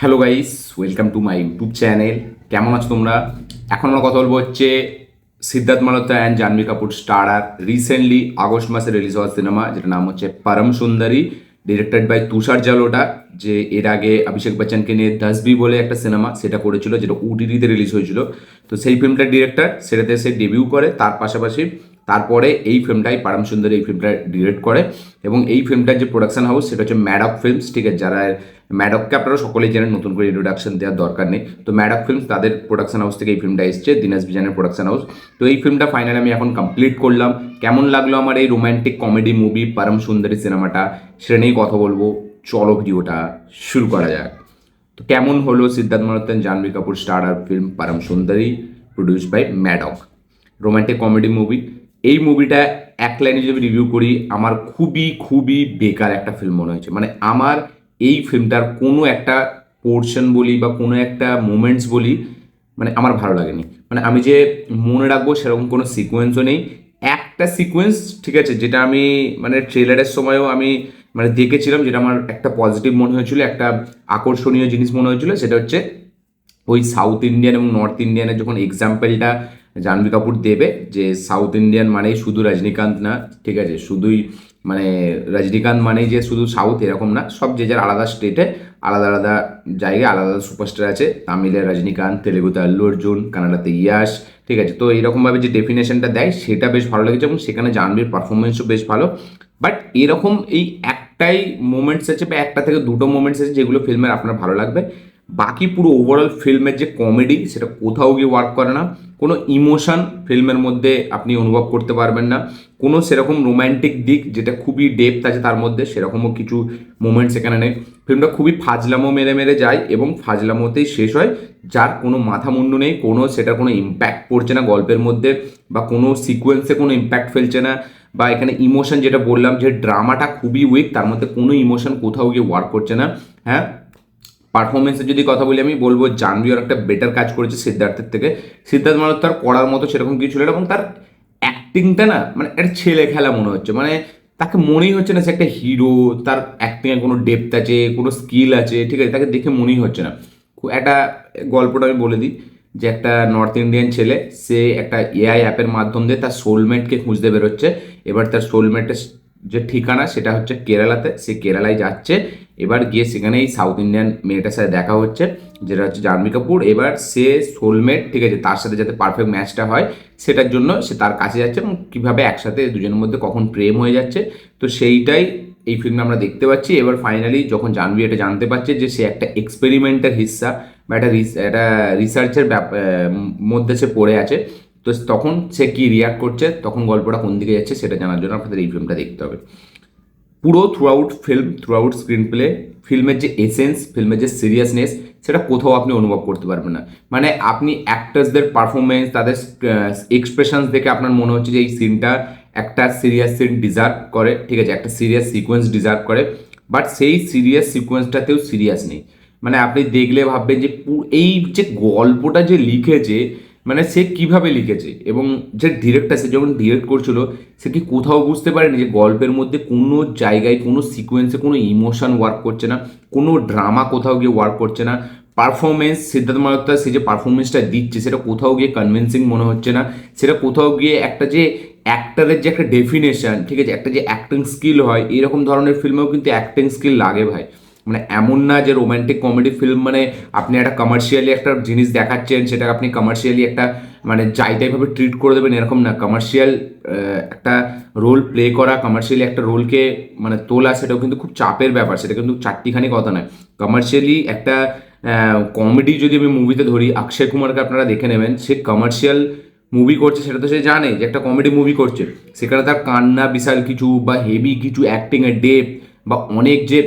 Hello guys, welcome to my YouTube channel. কেমন আছো তোমরা? এখন আমরা কথা বলবো হচ্ছে Siddharth Malhotra and Janhvi Kapoor starrer recently August মাসে রিলিজ হওয়া সিনেমা, যেটা নাম হচ্ছে পরম সুন্দরী, ডিরেক্টেড বাই তুষার জালোটা। যে এর আগে অভিষেক বচ্চনকে নিয়ে দসবি বলে একটা সিনেমা সেটা করেছিল, যেটা ওটিটিতে রিলিজ হয়েছিল। তো সেই ফিল্মটার ডিরেক্টর সেটাতে সে ডেবিউ করে, তার পাশাপাশি তারপরে এই ফিল্মটাই পরম সুন্দরী এই ফিল্মটা ডিরেক্ট করে। এবং এই ফিল্মটার যে প্রোডাকশন হাউস সেটা হচ্ছে ম্যাডক ফিল্মস, ঠিক আছে? যারা ম্যাডককে আপনারা সকলেই জানেন, নতুন করে ইন্ট্রোডাকশন দেওয়ার দরকার নেই। তো ম্যাডক ফিল্মস তাদের প্রোডাকশন হাউস থেকে এই ফিল্মটা এসছে, দিনেশ বিজানের প্রোডাকশন হাউস। তো এই ফিল্মটা ফাইনালি আমি এখন কমপ্লিট করলাম। কেমন লাগলো আমার এই রোম্যান্টিক কমেডি মুভি পরম সুন্দরী সিনেমাটা, সেটা নিয়েই কথা বলবো। চলো ভিডিওটা শুরু করা যাক। তো কেমন হলো Siddharth Malhotra Janhvi Kapoor starrer film Param Sundari, produced by Maddock, romantic comedy movie. এই মুভিটা এক লাইনে যদি রিভিউ করি, আমার খুবই খুবই বেকার একটা ফিল্ম মনে হয়েছে। মানে আমার এই ফিল্মটার কোনো একটা পোর্শন বলি বা কোনো একটা মোমেন্টস বলি, মানে আমার ভালো লাগেনি। মানে আমি যে মনে রাখবো সেরকম কোনো সিকোয়েন্সও নেই। একটা সিকোয়েন্স ঠিক আছে, যেটা আমি মানে ট্রেলারের সময়ও আমি মানে দেখেছিলাম, যেটা আমার একটা পজিটিভ মনে হয়েছিল, একটা আকর্ষণীয় জিনিস মনে হয়েছিল। সেটা হচ্ছে ওই সাউথ ইন্ডিয়ান এবং নর্থ ইন্ডিয়ানের যখন এক্সাম্পলটা জাহ্নবী কাপুর দেবে, যে সাউথ ইন্ডিয়ান মানেই শুধু রজনীকান্ত না, ঠিক আছে? শুধুই মানে রজনীকান্ত মানেই যে শুধু সাউথ এরকম না, সব যে যার আলাদা স্টেটে আলাদা আলাদা জায়গায় আলাদা আলাদা সুপারস্টার আছে। তামিলে রজনীকান্ত, তেলেগুতে আল্লু অর্জুন, কানাডাতে ইয়াশ, ঠিক আছে? তো এইরকমভাবে যে ডেফিনেশনটা দেয় সেটা বেশ ভালো লেগেছে, এবং সেখানে জাহ্নবীর পারফরমেন্সও বেশ ভালো। বাট এরকম এই একটাই মোমেন্টস আছে বা একটা থেকে দুটো মোমেন্টস আছে যেগুলো ফিল্মের আপনার ভালো লাগবে। বাকি পুরো ওভারঅল ফিল্মের যে কমেডি সেটা কোথাও গিয়ে ওয়ার্ক করে না। কোনো ইমোশন ফিল্মের মধ্যে আপনি অনুভব করতে পারবেন না। কোনো সেরকম রোম্যান্টিক দিক যেটা খুবই ডেপথ আছে তার মধ্যে, সেরকমও কিছু মোমেন্টস এখানে নেই। ফিল্মটা খুবই ফাজলামো মেরে মেরে যায় এবং ফাজলামোতেই শেষ হয়, যার কোনো মাথা মুন্ডু নেই। কোনো সেটার কোনো ইম্প্যাক্ট পড়ছে না গল্পের মধ্যে, বা কোনো সিকোয়েন্সে কোনো ইম্প্যাক্ট ফেলছে না। বা এখানে ইমোশন যেটা বললাম, যে ড্রামাটা খুবই উইক, তার মধ্যে কোনো ইমোশন কোথাও গিয়ে ওয়ার্ক করছে না। হ্যাঁ, পারফরমেন্সের যদি কথা বলি, আমি বলবো জাহ্নবী আর একটা বেটার কাজ করেছে সিদ্ধার্থের থেকে। সিদ্ধার্থ মালহোত্রার করার মতো সেরকম কিছু ছিল না, এবং তার অ্যাক্টিংটা না মানে একটা ছেলে খেলা মনে হচ্ছে। মানে তাকে মনেই হচ্ছে না সে একটা হিরো, তার অ্যাক্টিংয়ে কোনো ডেপথ আছে, কোনো স্কিল আছে, ঠিক আছে? তাকে দেখে মনেই হচ্ছে না। একটা গল্পটা আমি বলে দিই, যে একটা নর্থ ইন্ডিয়ান ছেলে, সে একটা এআই অ্যাপের মাধ্যম দিয়ে তার সোলমেটকে খুঁজতে বেরোচ্ছে। এবার তার সোলমেটের যে ঠিকানা সেটা হচ্ছে কেরালাতে, সে কেরালায় যাচ্ছে। এবার গিয়ে সেখানে এই সাউথ ইন্ডিয়ান মেয়েটার সাথে দেখা হচ্ছে, যেটা হচ্ছে জাহ্নবী কাপুর। এবার সে সোলমেট, ঠিক আছে, তার সাথে যাতে পারফেক্ট ম্যাচটা হয় সেটার জন্য সে তার কাছে যাচ্ছে, এবং কীভাবে একসাথে দুজনের মধ্যে কখন প্রেম হয়ে যাচ্ছে। তো সেইটাই এই ফিল্মে আমরা দেখতে পাচ্ছি। এবার ফাইনালি যখন জাহ্নবী এটা জানতে পারছে যে সে একটা এক্সপেরিমেন্টের হিস্সা বা একটা রিসার্চের মধ্যে সে পড়ে আছে, তো তখন সে কী রিয়াক্ট করছে, তখন গল্পটা কোন দিকে যাচ্ছে সেটা জানার জন্য আপনাদের এই ফিল্মটা দেখতে হবে। পুরো through out film, through out screen play, ফিল্মের যে এসেন্স, ফিল্মের যে সিরিয়াসনেস, সেটা কোথাও আপনি অনুভব করতে পারবেন না। মানে আপনি অ্যাক্টার্সদের পারফরমেন্স, তাদের এক্সপ্রেশনস দেখে আপনার মনে হচ্ছে যে এই সিনটা একটা সিরিয়াস সিন ডিজার্ভ করে, ঠিক আছে, একটা সিরিয়াস সিকোয়েন্স ডিজার্ভ করে। বাট সেই সিরিয়াস সিকোয়েন্সটাতেও সিরিয়াস নেই। মানে আপনি দেখলে ভাববেন যে এই যে গল্পটা যে লিখেছে, মানে সে কিভাবে লিখেছে, এবং যে ডিরেক্টর সে যখন ডিরেক্ট করছিল, সে কি কোথাও বুঝতে পারেনি যে গল্পের মধ্যে কোনো জায়গায় কোনো সিকোয়েন্সে কোনো ইমোশন ওয়ার্ক করছে না, কোনো ড্রামা কোথাও গিয়ে ওয়ার্ক করছে না। পারফরমেন্স, সিদ্ধার্থ মালহোত্রা সে যে পারফরমেন্সটা দিচ্ছে সেটা কোথাও গিয়ে কনভিন্সিং মনে হচ্ছে না। সেটা কোথাও গিয়ে একটা যে অ্যাক্টারের যে একটা ডেফিনেশন, ঠিক আছে, একটা যে অ্যাক্টিং স্কিল হয়, এরকম ধরনের ফিল্মেও কিন্তু অ্যাক্টিং স্কিল লাগে ভাই। মানে এমন না যে রোম্যান্টিক কমেডি ফিল্ম মানে আপনি একটা কমার্শিয়ালি একটা জিনিস দেখাচ্ছেন, সেটা আপনি কমার্শিয়ালি একটা মানে যাইতাইভাবে ট্রিট করে দেবেন, এরকম না। কমার্শিয়াল একটা রোল প্লে করা, কমার্শিয়ালি একটা রোলকে মানে তোলা, সেটাও কিন্তু খুব চাপের ব্যাপার। সেটা কিন্তু চারটিখানি কথা নয়। কমার্শিয়ালি একটা কমেডি যদি আমি মুভিতে ধরি, অক্ষয় কুমারকে আপনারা দেখে নেবেন, সে কমার্শিয়াল মুভি করছে, সেটা তো সে জানে যে একটা কমেডি মুভি করছে। সেখানে তার কান্না বিশাল কিছু বা হেভি কিছু অ্যাক্টিংয়ের ডেপ বা অনেক যে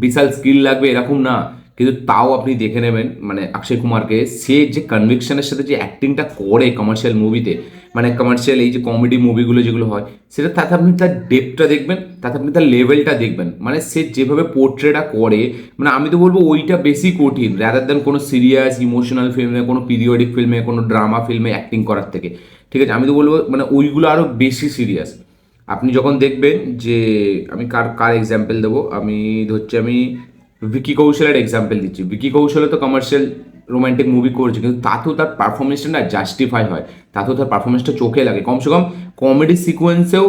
বিশাল স্কিল লাগবে এরকম না। কিন্তু তাও আপনি দেখে নেবেন মানে অক্ষয় কুমারকে, সে যে কনভিকশনের সাথে যে অ্যাক্টিংটা করে কমার্শিয়াল মুভিতে, মানে কমার্শিয়াল এই যে কমেডি মুভিগুলো যেগুলো হয়, সেটা তাতে আপনি তার ডেপটা দেখবেন, তাতে আপনি তার লেভেলটা দেখবেন। মানে সে যেভাবে পোর্ট্রেটা করে, মানে আমি তো বলবো ওইটা বেশি কঠিন রাদার দ্যান কোনো সিরিয়াস ইমোশনাল ফিল্মে, কোনো পিরিয়ডিক ফিল্মে, কোনো ড্রামা ফিল্মে অ্যাক্টিং করার থেকে, ঠিক আছে? আমি তো বলবো মানে ওইগুলো আরও বেশি সিরিয়াস। আপনি যখন দেখবেন যে, আমি কার কার এক্সাম্পল দেবো, আমি ধরছি আমি ভিকি কৌশলের এক্সাম্পল দিচ্ছি, ভিকি কৌশলও তো কমার্শিয়াল রোমান্টিক মুভি করেছে, কিন্তু তাতেও তার পারফরমেন্সটা না জাস্টিফাই হয়, তাতেও তার পারফরমেন্সটা চোখে লাগে। কমসে কম কমেডি সিকোয়েন্সেও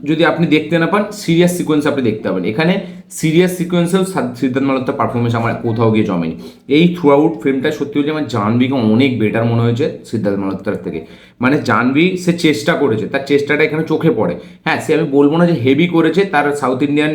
যদি আপনি দেখতে না পান, সিরিয়াস সিকোয়েন্স আপনি দেখতে পাবেন। এখানে সিরিয়াস সিকোয়েন্সেও সিদ্ধার্থ মালহোত্রার পারফরমেন্স আমার কোথাও গিয়ে জমেনি। এই থ্রু আউট ফিল্মটা সত্যি বলছি আমার জাহ্নবীকে অনেক বেটার মনে হয়েছে সিদ্ধার্থ মালহোত্রার থেকে। মানে জাহ্নবী সে চেষ্টা করেছে, তার চেষ্টাটা এখানে চোখে পড়ে। হ্যাঁ, সে আমি বলবো না যে হেভি করেছে, তার সাউথ ইন্ডিয়ান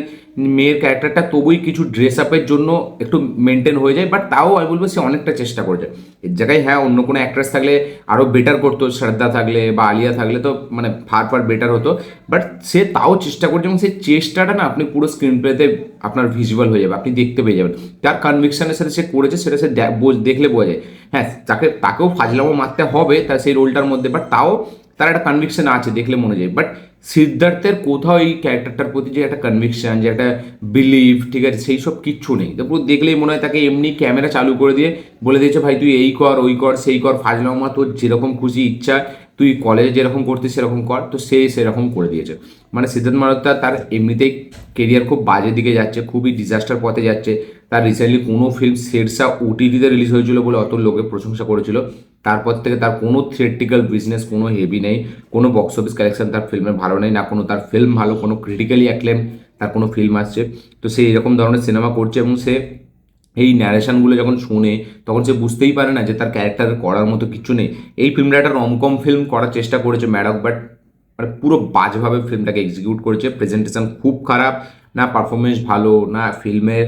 মেয়ের ক্যারেক্টারটা তবুই কিছু ড্রেস আপের জন্য একটু মেনটেন হয়ে যায়, বাট তাও আমি বলবো সে অনেকটা চেষ্টা করেছে। এর জায়গায় হ্যাঁ অন্য কোনো অ্যাক্ট্রেস থাকলে আরও বেটার করতো, শ্রদ্ধা থাকলে বা আলিয়া থাকলে তো মানে ফার ফার বেটার হতো, বাট সে তাও চেষ্টা করছে এবং সেই চেষ্টাটা না আপনি পুরো স্ক্রিন প্লেতে আপনার ভিজুয়াল হয়ে যাবে, আপনি দেখতে পেয়ে যাবেন তার কনভিকশনের সাথে সে করেছে, সেটা সে দেখলে বোঝা যায়। হ্যাঁ, তাকেও ফাজলামো মারতে হবে তার সেই রোলটার মধ্যে, বাট তাও তার একটা কনভিকশন আছে, দেখলে মনে যায়। বাট সিদ্ধার্থের কোথাও এই ক্যারেক্টারটার প্রতি যে একটা কনভিকশন, যে একটা বিলিভ, ঠিক আছে, সেই সব কিচ্ছু নেই। তো পুরো দেখলেই মনে হয় তাকে এমনি ক্যামেরা চালু করে দিয়ে বলে দিয়েছে ভাই তুই এই কর ওই কর সেই কর, ফাজলামা তোর যেরকম খুশি ইচ্ছা তুই কলেজে যেরকম করতিস সেরকম কর, তো সে সেরকম করে দিয়েছে। মানে সিদ্ধার্থ মালহোত্রা তার এমনিতেই কেরিয়ার খুব বাজে দিকে যাচ্ছে, খুবই ডিজাস্টার পথে যাচ্ছে। তার রিসেন্টলি কোনো ফিল্ম শেরশাহ ওটিটিতে রিলিজ হয়েছিল বলে অত লোকে প্রশংসা করেছিল, তারপর থেকে তার কোনো থিয়েট্রিক্যাল বিজনেস কোনো হেভি নেই, কোনো বক্স অফিস কালেকশন তার ফিল্মের ভালো নেই, না কোনো তার ফিল্ম ভালো, কোনো ক্রিটিক্যালি অ্যাক্লেম তার কোনো ফিল্ম আসছে। তো সে এরকম ধরনের সিনেমা করছে এবং সে এই ন্যারেশনগুলো যখন শোনে তখন সে বুঝতেই পারে না যে তার ক্যারেক্টার করার মতো কিছু নেই। এই ফিল্মটা একটা রমকম ফিল্ম করার চেষ্টা করেছে ম্যাডক, বাট মানে পুরো বাজেভাবে ফিল্মটাকে এক্সিকিউট করেছে। প্রেজেন্টেশন খুব খারাপ, না পারফরমেন্স ভালো, না ফিল্মের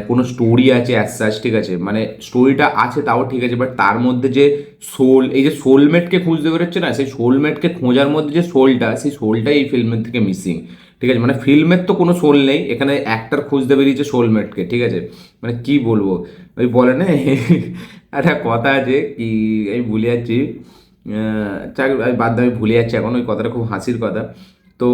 কোনো স্টোরি আছে অ্যাজ সাচ, ঠিক আছে, মানে স্টোরিটা আছে তাও ঠিক আছে, বাট তার মধ্যে যে সোল, এই যে সোলমেটকে খুঁজতে বেরোচ্ছে না, সেই সোলমেটকে খোঁজার মধ্যে যে সোলটা, সেই সোলটাই এই ফিল্মের থেকে মিসিং, ঠিক আছে। মানে ফিল্মের তো কোনো সোল নেই, এখানে অ্যাক্টর খুঁজতে বেরিয়েছে সোলমেটকে, ঠিক আছে। মানে কি বলবো, ওই বলে না একটা কথা আছে কি, আমি ভুলে যাচ্ছি, আমি বাদ দিয়ে আমি ভুলে যাচ্ছি এখন, ওই কথাটা খুব হাসির কথা। তো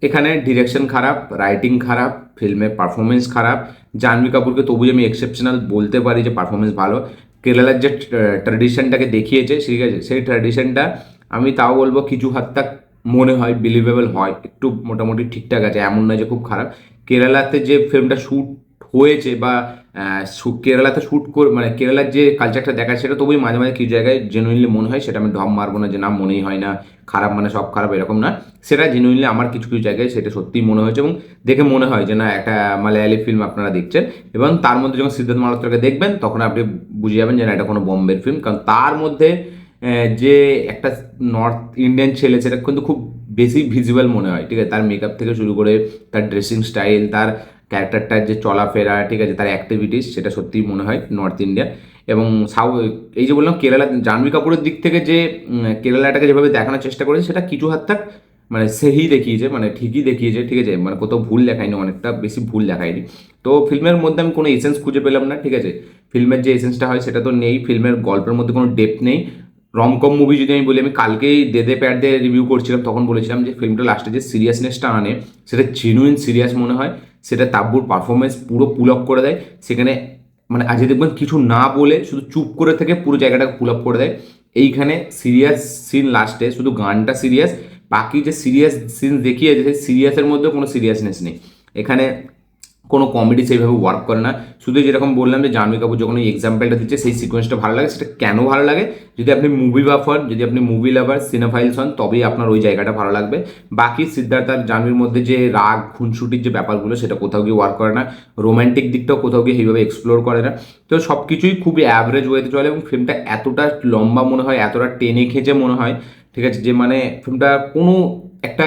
এখানে ডিরেকশন খারাপ, রাইটিং খারাপ, ফিল্মের পারফরমেন্স খারাপ। জাহ্নবী কাপুরকে তবুই আমি এক্সেপশনাল বলতে পারি যে পারফরমেন্স ভালো। কেরালার যে ট্র্যাডিশনটাকে দেখিয়েছে, ঠিক আছে, সেই ট্র্যাডিশনটা আমি তাও বলবো কিছু হাদ তাক মনে হয় বিলিভেবল হয়, একটু মোটামুটি ঠিকঠাক আছে, এমন নয় যে খুব খারাপ। কেরালাতে যে ফিল্মটা শ্যুট হয়েছে বা কেরালাতে শ্যুট করে মানে কেরালার যে কালচারটা দেখায় সেটা তবুই মাঝে মাঝে কিছু জায়গায় জেনুইনলি মনে হয়, সেটা আমি ঢপ মারবো না যে না মনেই হয় না, খারাপ মানে সব খারাপ এরকম না, সেটা জেনুইনলি আমার কিছু কিছু জায়গায় সেটা সত্যিই মনে হয়েছে এবং দেখে মনে হয় যে না একটা মালায়ালি ফিল্ম আপনারা দেখছেন। এবং তার মধ্যে যখন সিদ্ধার্থ মালহোত্রাকে দেখবেন তখন আপনি বুঝে যাবেন যে না এটা কোনো বম্বের ফিল্ম, কারণ তার মধ্যে যে একটা নর্থ ইন্ডিয়ান ছেলে সেটা কিন্তু খুব বেশি ভিজুয়াল মনে হয়, ঠিক আছে, তার মেকআপ থেকে শুরু করে তার ড্রেসিং স্টাইল, তার ক্যারেক্টারটার যে চলাফেরা, ঠিক আছে, তার অ্যাক্টিভিটিস, সেটা সত্যিই মনে হয় নর্থ ইন্ডিয়া। এবং এই যে বললাম কেরালা, জাহ্নবী কাপুরের দিক থেকে যে কেরালাটাকে যেভাবে দেখানোর চেষ্টা করেছে সেটা কিছু হাদ তাক মানে সেই দেখিয়েছে, মানে ঠিকই দেখিয়েছে, ঠিক আছে, মানে কোথাও ভুল দেখায়নি, অনেকটা বেশি ভুল দেখায়নি। তো ফিল্মের মধ্যে আমি কোনো এসেন্স খুঁজে পেলাম না, ঠিক আছে, ফিল্মের যে এসেন্সটা হয় সেটা তো নেই, ফিল্মের গল্পের মধ্যে কোনো ডেপথ নেই। রমকম মুভি যদি আমি বলি, আমি কালকেই দে দে প্যাড দিয়ে রিভিউ করছিলাম, তখন বলেছিলাম যে ফিল্মটা লাস্টে যে সিরিয়াসনেসটা আনে সেটা জেনুইন সিরিয়াস মনে হয়, সেটা তাব্বুর পারফরমেন্স পুরো পুল আপ করে দেয় সেখানে। মানে আজকে দেখবেন কিছু না বলে শুধু চুপ করে থেকে পুরো জায়গাটাকে পুল আপ করে দেয়। এইখানে সিরিয়াস সিন লাস্টে শুধু গানটা সিরিয়াস, বাকি যে সিরিয়াস সিন দেখিয়েছে সেই সিরিয়াসের মধ্যে কোনো সিরিয়াসনেস নেই। এখানে কোনো কমেডি সেইভাবে ওয়ার্ক করে না। শুধু যেরকম বললাম যে জাহ্নবী কাপুর যখন ওই এক্সাম্পলটা দিচ্ছে সেই সিকোয়েন্সটা ভালো লাগে, সেটা কেন ভালো লাগে, যদি আপনি মুভি বাফ হন, যদি আপনি মুভি লাভার সিনেফাইলস হন, তবেই আপনার ওই জায়গাটা ভালো লাগবে। বাকি সিদ্ধার্থ আর জাহ্নবীর মধ্যে যে রাগ খুনসুটির যে ব্যাপারগুলো সেটা কোথাও গিয়ে ওয়ার্ক করে না, রোম্যান্টিক দিকটাও কোথাও গিয়ে সেইভাবে এক্সপ্লোর করে না। তো সব কিছুই খুবই অ্যাভারেজ ওয়েতে চলে এবং ফিল্মটা এতটা লম্বা মনে হয়, এতটা টেনে খেঁচে মনে হয়, ঠিক আছে, যে মানে ফিল্মটা কোনো একটা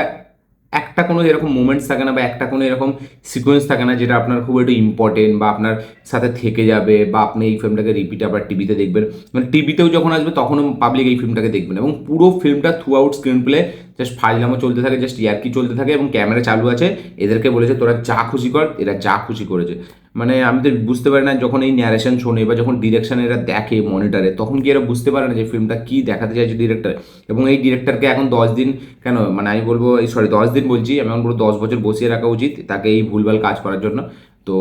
একটা কোনো এরকম মোমেন্টস থাকে না বা একটা কোনো এরকম সিকোয়েন্স থাকে না যেটা আপনার খুব একটু ইম্পর্টেন্ট বা আপনার সাথে থেকে যাবে বা আপনি এই ফিল্মটাকে রিপিট আবার টিভিতে দেখবেন। মানে টিভিতেও যখন আসবে তখনও পাবলিক এই ফিল্মটাকে দেখবেন এবং পুরো ফিল্মটা throughout screenplay just ফাইলামো চলতে থাকে, জাস্ট ইয়ার্কি চলতে থাকে এবং ক্যামেরা চালু আছে, এদেরকে বলেছে তোরা যা খুশি কর, এরা যা খুশি করেছে। মানে আমি তো বুঝতে পারি না যখন এই ন্যারেশন শোনে বা যখন ডিরেকশন এরা দেখে মনিটরে, তখন কি এরা বুঝতে পারে না যে ফিল্মটা কী দেখাতে চাইছে ডিরেক্টর। এবং এই ডিরেক্টরকে এখন 10 দিন কেন, মানে আমি বলবো এই 10 দিন বলছি, আমি এখন বলবো 10 বছর বসিয়ে রাখা উচিত তাকে এই ভুলভাল কাজ করার জন্য। তো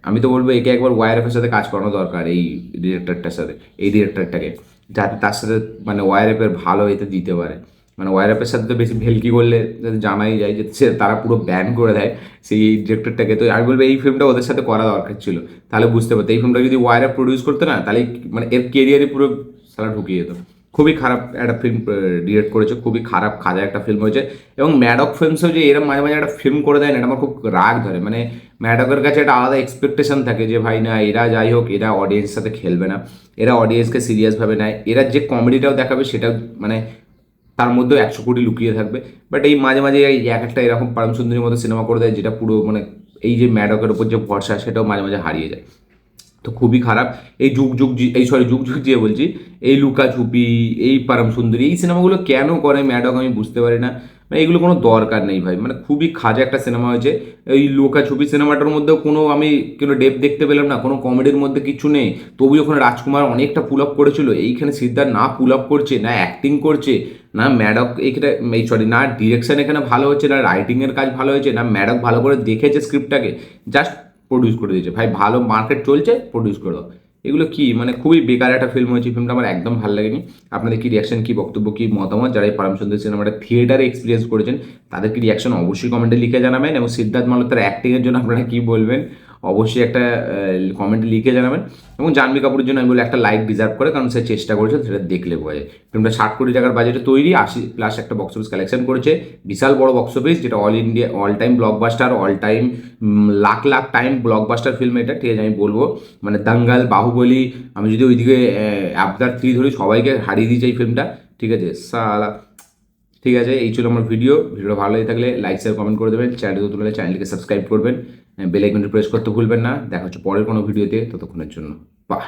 আমি তো বলবো একে একবার ওয়াইআরএফের সাথে কাজ করানো দরকার, এই ডিরেক্টরটার সাথে, এই ডিরেক্টরটাকে, যাতে তার সাথে মানে ওয়াইআরএফের ভালো এতে দিতে পারে। মানে ওয়াইরআপের সাথে তো বেশি ভেলকি করলে জানাই যায় যে তারা পুরো ব্যান করে দেয় সেই ডিরেক্টরটাকে। তো আমি বলবো এই ফিল্মটা ওদের সাথে করা দরকার ছিল, তাহলে বুঝতে পারতো। এই ফিল্মটা যদি ওয়াইরআপ প্রডিউস করতে না, তাহলে মানে এর কেরিয়ারে পুরো সারা ঢুকিয়ে যেত। খুবই খারাপ একটা ফিল্ম ডিরেক্ট করেছে, খুবই খারাপ খাজা একটা ফিল্ম হয়েছে। এবং ম্যাডক ফিল্মসও যে এরকম মাঝে মাঝে একটা ফিল্ম করে দেয় না, এটা আমার খুব রাগ ধরে। মানে ম্যাডকের কাছে একটা আলাদা এক্সপেকটেশন থাকে যে ভাই না, এরা যাই হোক এরা অডিয়েন্সের সাথে খেলবে না, এরা অডিয়েন্সকে সিরিয়াসভাবে নেয়, এরা যে কমেডিটাও দেখাবে সেটাও মানে তার মধ্যেও 100 কোটি লুকিয়ে থাকবে। বাট এই মাঝে মাঝে এই এক একটা এরকম পরম সুন্দরীর মতো সিনেমা করে দেয়, যেটা পুরো মানে এই যে ম্যাডকের ওপর যে ভরসা সেটাও মাঝে মাঝে হারিয়ে যায়। তো খুবই খারাপ। এই যুগ যুগ যে বলছি, এই লুকাছুপি, এই পরম সুন্দরী, এই সিনেমাগুলো কেন করে ম্যাডক আমি বুঝতে পারি না। মানে এগুলো কোনো দরকার নেই ভাই, মানে খুবই খাজা একটা সিনেমা হয়েছে। এই লুকাছুপি সিনেমাটার মধ্যেও কোনো ডেপ দেখতে পেলাম না, কোনো কমেডির মধ্যে কিছু নেই। তবু ওখানে রাজকুমার অনেকটা পুল আপ করেছিল, এইখানে সিদ্ধার্থ না পুল আপ করছে, না অ্যাক্টিং করছে, না ম্যাডক এখানে না ডিরেকশন এখানে ভালো হচ্ছে, না রাইটিংয়ের কাজ ভালো হয়েছে, না ম্যাডক ভালো করে দেখেছে স্ক্রিপ্টটাকে, জাস্ট প্রডিউস করে দিয়েছে। ভাই ভালো মার্কেট চলছে, প্রডিউস করে দাও। এগুলো কি মানে খুবই বেকার একটা ফিল্ম হয়েছে। ফিল্মটা আমার একদম ভালো লাগেনি। আপনাদের কি রিয়াকশন, কি বক্তব্য, কি মতামত, যারা এই পরম সুন্দর সিনেমাটা থিয়েটারে এক্সপিরিয়েন্স করেছেন তাদের কি রিয়াকশন অবশ্যই কমেন্টে লিখে জানাবেন। এবং সিদ্ধার্থ মালহোত্রার অ্যাক্টিংয়ের জন্য আপনারা কি বলবেন অবশ্যই একটা কমেন্টে লিখে জানাবেন। এবং জাহ্নবী কাপুরের জন্য আমি বলি একটা লাইক ডিজার্ভ করে, কারণ সে চেষ্টা করেছে, সেটা দেখলে বোঝা যায়। ফিল্মটা 60 কোটি টাকার বাজেটে তৈরি, 80+ একটা বক্স অফিস কালেকশন করেছে, বিশাল বড় বক্স অফিস, যেটা all India all time blockbuster, all time lakh lakh time blockbuster film এটা, ঠিক আছে। আমি বলবো মানে দাঙ্গাল, বাহুবলী, আমি যদি ওইদিকে আবদার 3 ধরি, সবাইকে হারিয়ে দিয়েছে এই ফিল্মটা, ঠিক আছে সালা। ঠিক আছে, এই ছিল আমার ভিডিওটা ভালো লাগে থাকলে লাইক শেয়ার কমেন্ট করে দেবেন, চ্যানেল নতুন হলে চ্যানেলটিকে সাবস্ক্রাইব করবেন, বেল আইকনটি প্রেস করতে ভুলবেন না। দেখা হচ্ছে পরের কোনো ভিডিওতে, ততক্ষণের জন্য বাই।